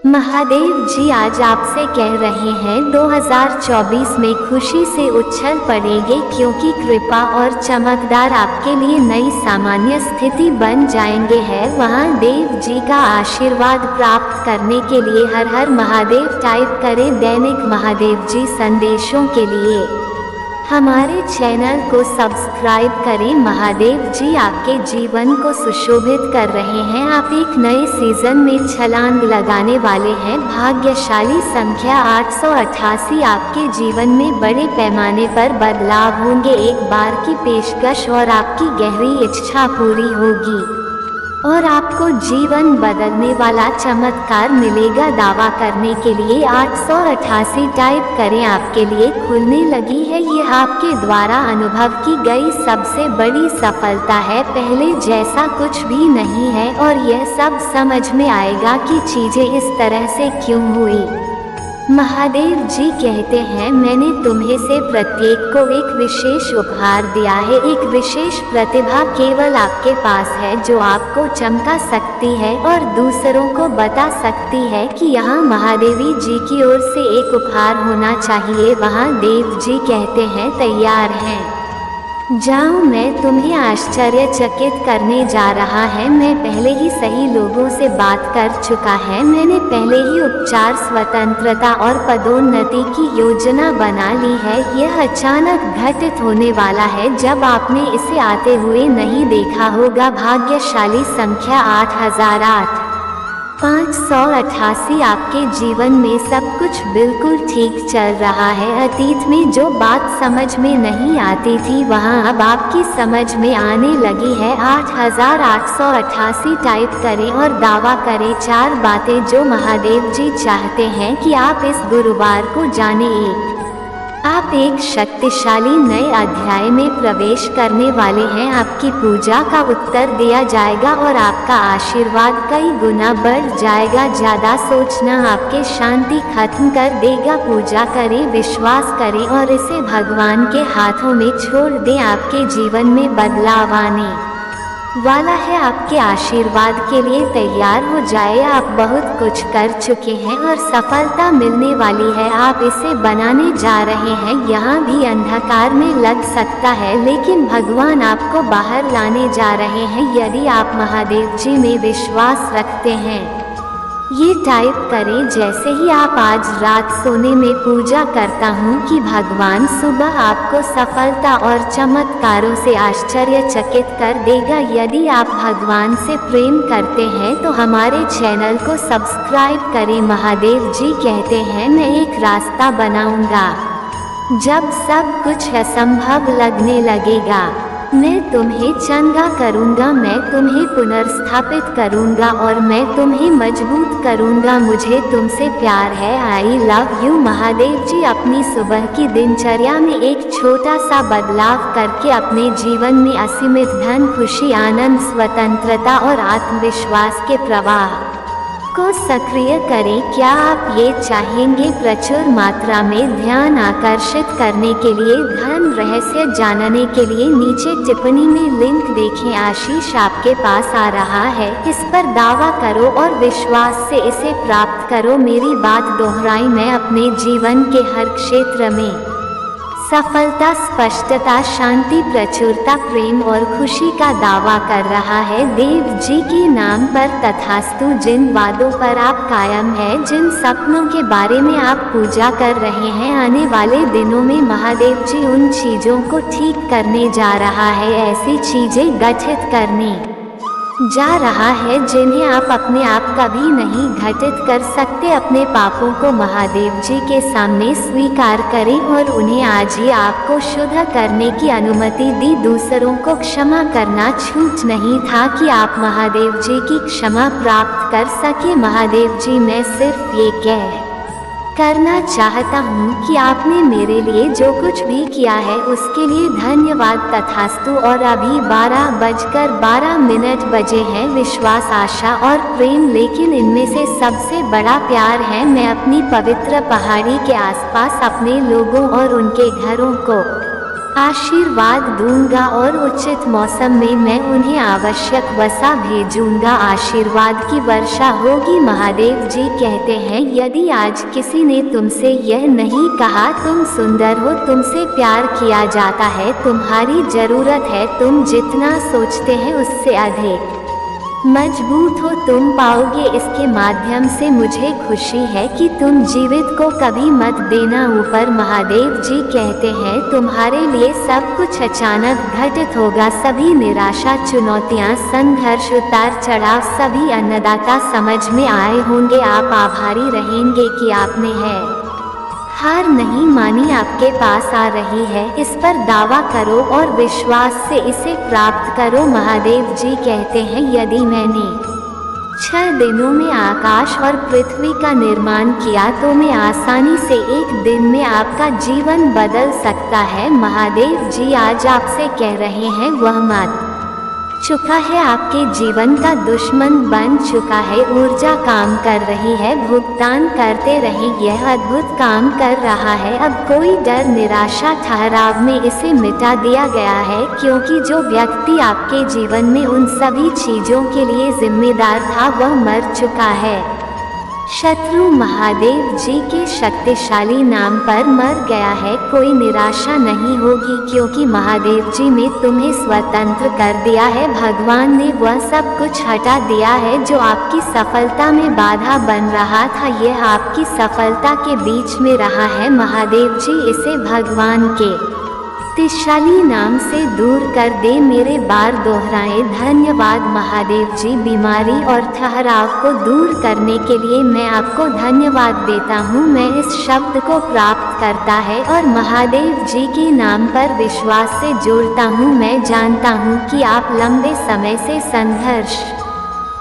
महादेव जी आज आपसे कह रहे हैं 2024 में खुशी से उछल पड़ेंगे, क्योंकि कृपा और चमकदार आपके लिए नई सामान्य स्थिति बन जाएंगे है। वहां देव जी का आशीर्वाद प्राप्त करने के लिए हर हर महादेव टाइप करें। दैनिक महादेव जी संदेशों के लिए हमारे चैनल को सब्सक्राइब करें। महादेव जी आपके जीवन को सुशोभित कर रहे हैं। आप एक नए सीजन में छलांग लगाने वाले हैं। भाग्यशाली संख्या 888। आपके जीवन में बड़े पैमाने पर बदलाव होंगे। एक बार की पेशकश और आपकी गहरी इच्छा पूरी होगी और आपको जीवन बदलने वाला चमत्कार मिलेगा। दावा करने के लिए 888 टाइप करें। आपके लिए खुलने लगी है यह आपके द्वारा अनुभव की गई सबसे बड़ी सफलता है। पहले जैसा कुछ भी नहीं है और यह सब समझ में आएगा कि चीजें इस तरह से क्यों हुई। महादेव जी कहते हैं, मैंने तुम्हें से प्रत्येक को एक विशेष उपहार दिया है। एक विशेष प्रतिभा केवल आपके पास है जो आपको चमका सकती है और दूसरों को बता सकती है कि यहाँ महादेवी जी की ओर से एक उपहार होना चाहिए। वहाँ देव जी कहते हैं, तैयार हैं, जाओ, मैं तुम्हें आश्चर्यचकित करने जा रहा है। मैं पहले ही सही लोगों से बात कर चुका है। मैंने पहले ही उपचार, स्वतंत्रता और पदोन्नति की योजना बना ली है। यह अचानक घटित होने वाला है जब आपने इसे आते हुए नहीं देखा होगा। भाग्यशाली संख्या 8008। 588। आपके जीवन में सब कुछ बिल्कुल ठीक चल रहा है। अतीत में जो बात समझ में नहीं आती थी वहाँ अब आपकी समझ में आने लगी है। 8888 टाइप करें और दावा करें 4 बातें जो महादेव जी चाहते हैं कि आप इस गुरुवार को जानें। आप एक शक्तिशाली नए अध्याय में प्रवेश करने वाले हैं। आपकी पूजा का उत्तर दिया जाएगा और आपका आशीर्वाद कई गुना बढ़ जाएगा। ज़्यादा सोचना आपके शांति खत्म कर देगा। पूजा करें, विश्वास करें और इसे भगवान के हाथों में छोड़ दें। आपके जीवन में बदलाव आने वाला है। आपके आशीर्वाद के लिए तैयार हो जाए। आप बहुत कुछ कर चुके हैं और सफलता मिलने वाली है। आप इसे बनाने जा रहे हैं। यहाँ भी अंधकार में लग सकता है, लेकिन भगवान आपको बाहर लाने जा रहे हैं यदि आप महादेव जी में विश्वास रखते हैं। ये टाइप करें, जैसे ही आप आज रात सोने में पूजा करता हूँ कि भगवान सुबह आपको सफलता और चमत्कारों से आश्चर्यचकित कर देगा। यदि आप भगवान से प्रेम करते हैं तो हमारे चैनल को सब्सक्राइब करें। महादेव जी कहते हैं, मैं एक रास्ता बनाऊंगा जब सब कुछ असंभव लगने लगेगा। मैं तुम्हें चंगा करूंगा, मैं तुम्हें पुनर्स्थापित करूंगा और मैं तुम्हें मजबूत करूंगा। मुझे तुमसे प्यार है। I love you. Mahadev ji अपनी सुबह की दिनचर्या में एक छोटा सा बदलाव करके अपने जीवन में असीमित धन, खुशी, आनंद, स्वतंत्रता और आत्मविश्वास के प्रवाह को सक्रिय करें। क्या आप ये चाहेंगे? प्रचुर मात्रा में ध्यान आकर्षित करने के लिए धन रहस्य जानने के लिए नीचे टिप्पणी में लिंक देखें। आशीष आपके पास आ रहा है, इस पर दावा करो और विश्वास से इसे प्राप्त करो। मेरी बात दोहराई, मैं अपने जीवन के हर क्षेत्र में सफलता, स्पष्टता, शांति, प्रचुरता, प्रेम और खुशी का दावा कर रहा है। देव जी के नाम पर तथास्तु। जिन वादों पर आप कायम हैं, जिन सपनों के बारे में आप पूजा कर रहे हैं, आने वाले दिनों में महादेव जी उन चीज़ों को ठीक करने जा रहा है। ऐसी चीज़ें गठित करने जा रहा है जिन्हें आप अपने आप कभी नहीं घटित कर सकते। अपने पापों को महादेव जी के सामने स्वीकार करें और उन्हें आज ही आपको शुद्ध करने की अनुमति दी। दूसरों को क्षमा करना छूट नहीं था कि आप महादेव जी की क्षमा प्राप्त कर सके। महादेव जी, मैं सिर्फ ये कह करना चाहता हूँ कि आपने मेरे लिए जो कुछ भी किया है उसके लिए धन्यवाद। तथास्तु। और अभी 12:12 बजे हैं। विश्वास, आशा और प्रेम, लेकिन इनमें से सबसे बड़ा प्यार है। मैं अपनी पवित्र पहाड़ी के आसपास अपने लोगों और उनके घरों को आशीर्वाद दूंगा और उचित मौसम में मैं उन्हें आवश्यक वसा भेजूंगा। आशीर्वाद की वर्षा होगी। महादेव जी कहते हैं, यदि आज किसी ने तुमसे यह नहीं कहा तुम सुंदर हो, तुमसे प्यार किया जाता है, तुम्हारी जरूरत है, तुम जितना सोचते हैं उससे अधिक मजबूत हो, तुम पाओगे, इसके माध्यम से मुझे खुशी है कि तुम जीवित को कभी मत देना। ऊपर महादेव जी कहते हैं, तुम्हारे लिए सब कुछ अचानक घटित होगा। सभी निराशा, चुनौतियां, संघर्ष, उतार चढ़ाव सभी अन्नदाता समझ में आए होंगे। आप आभारी रहेंगे कि आपने हार नहीं मानी, आपके पास आ रही है, इस पर दावा करो और विश्वास से इसे प्राप्त करो। महादेव जी कहते हैं, यदि मैंने 6 दिनों में आकाश और पृथ्वी का निर्माण किया तो मैं आसानी से एक दिन में आपका जीवन बदल सकता है। महादेव जी आज आपसे कह रहे हैं, वह मत चुका है, आपके जीवन का दुश्मन बन चुका है। ऊर्जा काम कर रही है, भुगतान करते रहें, यह अद्भुत काम कर रहा है। अब कोई डर, निराशा, ठहराव में इसे मिटा दिया गया है, क्योंकि जो व्यक्ति आपके जीवन में उन सभी चीजों के लिए जिम्मेदार था वह मर चुका है। शत्रु महादेव जी के शक्तिशाली नाम पर मर गया है। कोई निराशा नहीं होगी, क्योंकि महादेव जी ने तुम्हें स्वतंत्र कर दिया है। भगवान ने वह सब कुछ हटा दिया है जो आपकी सफलता में बाधा बन रहा था। यह आपकी सफलता के बीच में रहा है। महादेव जी इसे भगवान के शक्तिशाली नाम से दूर कर दे। मेरे बार दोहराए, धन्यवाद महादेव जी। बीमारी और ठहराव को दूर करने के लिए मैं आपको धन्यवाद देता हूँ। मैं इस शब्द को प्राप्त करता है और महादेव जी के नाम पर विश्वास से जोड़ता हूँ। मैं जानता हूँ कि आप लंबे समय से संघर्ष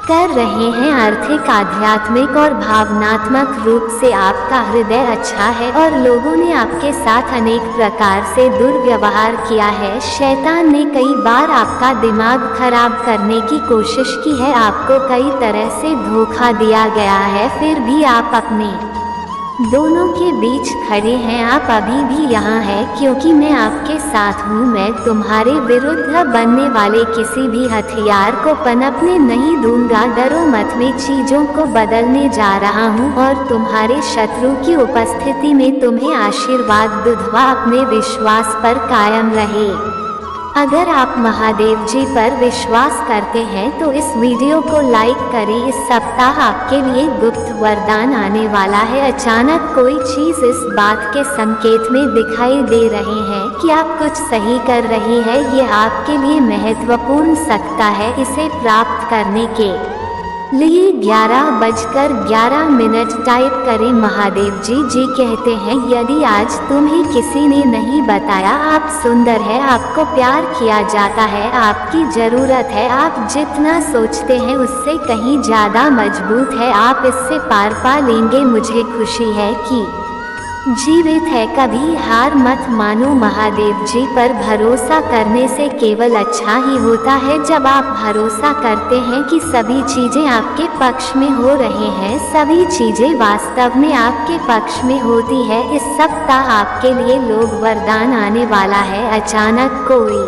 कर रहे हैं। आर्थिक, आध्यात्मिक और भावनात्मक रूप से आपका हृदय अच्छा है और लोगों ने आपके साथ अनेक प्रकार से दुर्व्यवहार किया है। शैतान ने कई बार आपका दिमाग खराब करने की कोशिश की है, आपको कई तरह से धोखा दिया गया है, फिर भी आप अपने दोनों के बीच खड़े हैं। आप अभी भी यहाँ हैं, क्योंकि मैं आपके साथ हूँ। मैं तुम्हारे विरुद्ध बनने वाले किसी भी हथियार को पनपने नहीं दूंगा। डरो मत, मैं चीजों को बदलने जा रहा हूँ और तुम्हारे शत्रु की उपस्थिति में तुम्हें आशीर्वाद दूंगा। अपने विश्वास पर कायम रहे। अगर आप महादेव जी पर विश्वास करते हैं तो इस वीडियो को लाइक करें। इस सप्ताह आपके लिए गुप्त वरदान आने वाला है। अचानक कोई चीज इस बात के संकेत में दिखाई दे रहे हैं कि आप कुछ सही कर रही है। ये आपके लिए महत्वपूर्ण सकता है। इसे प्राप्त करने के लिए 11:11 टाइप करें। महादेव जी कहते हैं, यदि आज तुम्हें किसी ने नहीं बताया आप सुंदर है, आपको प्यार किया जाता है, आपकी ज़रूरत है, आप जितना सोचते हैं उससे कहीं ज़्यादा मजबूत है, आप इससे पार पा लेंगे। मुझे खुशी है कि जीवित है। कभी हार मत मानो। महादेव जी पर भरोसा करने से केवल अच्छा ही होता है। जब आप भरोसा करते हैं कि सभी चीज़ें आपके पक्ष में हो रहे हैं, सभी चीज़ें वास्तव में आपके पक्ष में होती है। इस सप्ताह आपके लिए लोग वरदान आने वाला है। अचानक कोई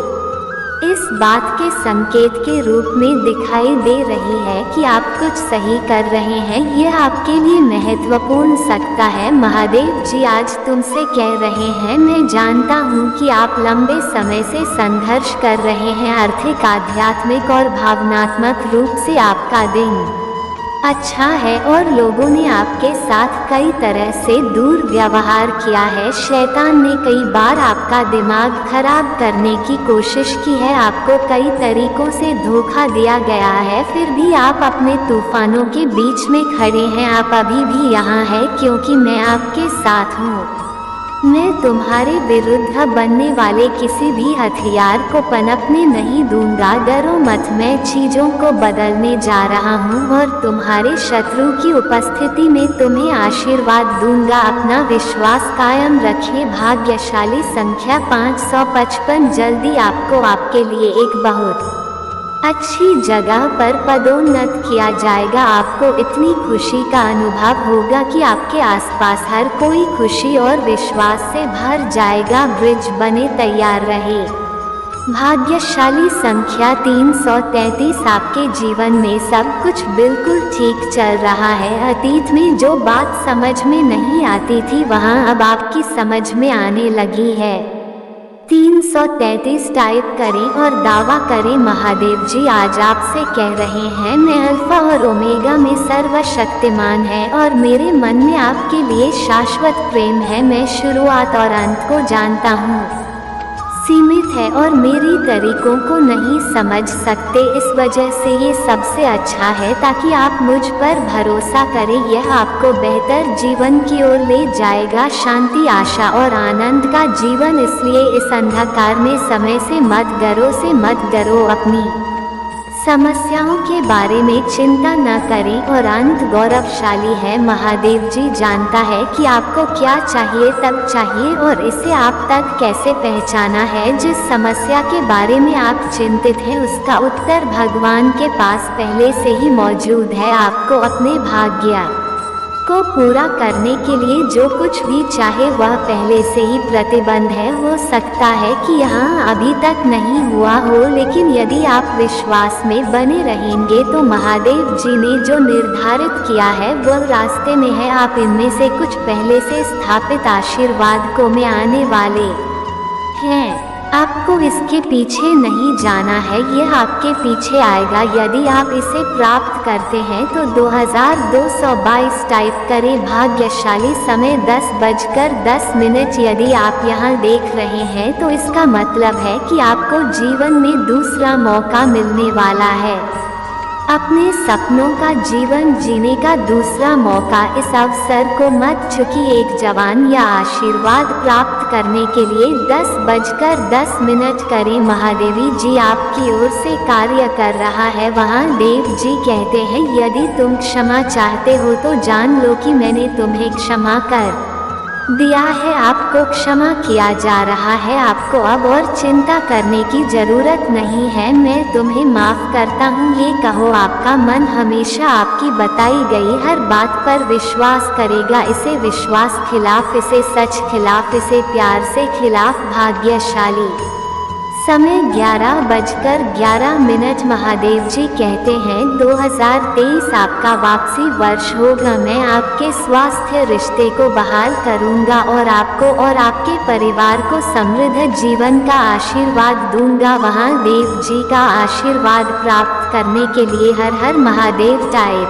इस बात के संकेत के रूप में दिखाई दे रही है कि आप कुछ सही कर रहे हैं। यह आपके लिए महत्वपूर्ण सकता है। महादेव जी आज तुमसे कह रहे हैं, मैं जानता हूँ कि आप लंबे समय से संघर्ष कर रहे हैं। आर्थिक, आध्यात्मिक और भावनात्मक रूप से आपका दिन अच्छा है और लोगों ने आपके साथ कई तरह से दुर्व्यवहार किया है। शैतान ने कई बार आपका दिमाग खराब करने की कोशिश की है, आपको कई तरीकों से धोखा दिया गया है, फिर भी आप अपने तूफानों के बीच में खड़े हैं। आप अभी भी यहाँ हैं, क्योंकि मैं आपके साथ हूँ। मैं तुम्हारे विरुद्ध बनने वाले किसी भी हथियार को पनपने नहीं दूंगा। डरो मत, मैं चीज़ों को बदलने जा रहा हूँ और तुम्हारे शत्रु की उपस्थिति में तुम्हें आशीर्वाद दूंगा। अपना विश्वास कायम रखिए। भाग्यशाली संख्या 555। जल्दी आपको आपके लिए एक बहुत अच्छी जगह पर पदोन्नत किया जाएगा। आपको इतनी खुशी का अनुभव होगा कि आपके आसपास हर कोई खुशी और विश्वास से भर जाएगा। ब्रिज बने तैयार रहे। भाग्यशाली संख्या 333। आपके जीवन में सब कुछ बिल्कुल ठीक चल रहा है। अतीत में जो बात समझ में नहीं आती थी वहाँ अब आपकी समझ में आने लगी है। 333 टाइप करें और दावा करें, महादेव जी आज आपसे कह रहे हैं, मैं अल्फा और ओमेगा में सर्वशक्तिमान है और मेरे मन में आपके लिए शाश्वत प्रेम है। मैं शुरुआत और अंत को जानता हूँ, सीमित है और मेरी तरीकों को नहीं समझ सकते। इस वजह से ये सबसे अच्छा है ताकि आप मुझ पर भरोसा करें। यह आपको बेहतर जीवन की ओर ले जाएगा, शांति, आशा और आनंद का जीवन। इसलिए इस अंधकार में समय से मत डरो। अपनी समस्याओं के बारे में चिंता न करें और अंत गौरवशाली है। महादेव जी जानता है कि आपको क्या चाहिए, तब चाहिए और इसे आप तक कैसे पहचाना है। जिस समस्या के बारे में आप चिंतित हैं उसका उत्तर भगवान के पास पहले से ही मौजूद है। आपको अपने भाग्य को पूरा करने के लिए जो कुछ भी चाहे वह पहले से ही प्रतिबंध है। हो सकता है कि यहाँ अभी तक नहीं हुआ हो, लेकिन यदि आप विश्वास में बने रहेंगे तो महादेव जी ने जो निर्धारित किया है वह रास्ते में है। आप इनमें से कुछ पहले से स्थापित आशीर्वाद को में आने वाले हैं। आपको इसके पीछे नहीं जाना है, यह आपके पीछे आएगा। यदि आप इसे प्राप्त करते हैं तो 2222 टाइप करें। भाग्यशाली समय 10:10। यदि आप यहाँ देख रहे हैं तो इसका मतलब है कि आपको जीवन में दूसरा मौका मिलने वाला है। अपने सपनों का जीवन जीने का दूसरा मौका। इस अवसर को मत चूकिए। एक जवान या आशीर्वाद प्राप्त करने के लिए 10:10 करें। महादेवी जी आपकी ओर से कार्य कर रहा है। वहाँ देव जी कहते हैं, यदि तुम क्षमा चाहते हो तो जान लो कि मैंने तुम्हें क्षमा कर दिया है। आपको क्षमा किया जा रहा है। आपको अब और चिंता करने की जरूरत नहीं है। मैं तुम्हें माफ करता हूँ। ये कहो, आपका मन हमेशा आपकी बताई गई हर बात पर विश्वास करेगा। इसे विश्वास खिलाफ, इसे सच खिलाफ, इसे प्यार से खिलाफ। भाग्यशाली समय 11:11। महादेव जी कहते हैं 2023 आपका वापसी वर्ष होगा। मैं आपके स्वास्थ्य रिश्ते को बहाल करूंगा और आपको और आपके परिवार को समृद्ध जीवन का आशीर्वाद दूंगा। वहाँ देव जी का आशीर्वाद प्राप्त करने के लिए हर हर महादेव टाइप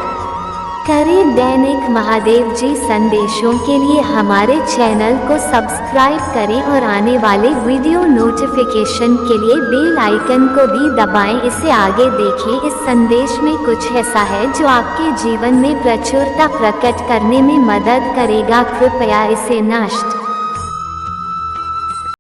करें। दैनिक महादेव जी संदेशों के लिए हमारे चैनल को सब्सक्राइब करें और आने वाले वीडियो नोटिफिकेशन के लिए बेल आइकन को भी दबाएं। इसे आगे देखें। इस संदेश में कुछ ऐसा है जो आपके जीवन में प्रचुरता प्रकट करने में मदद करेगा। कृपया इसे नष्ट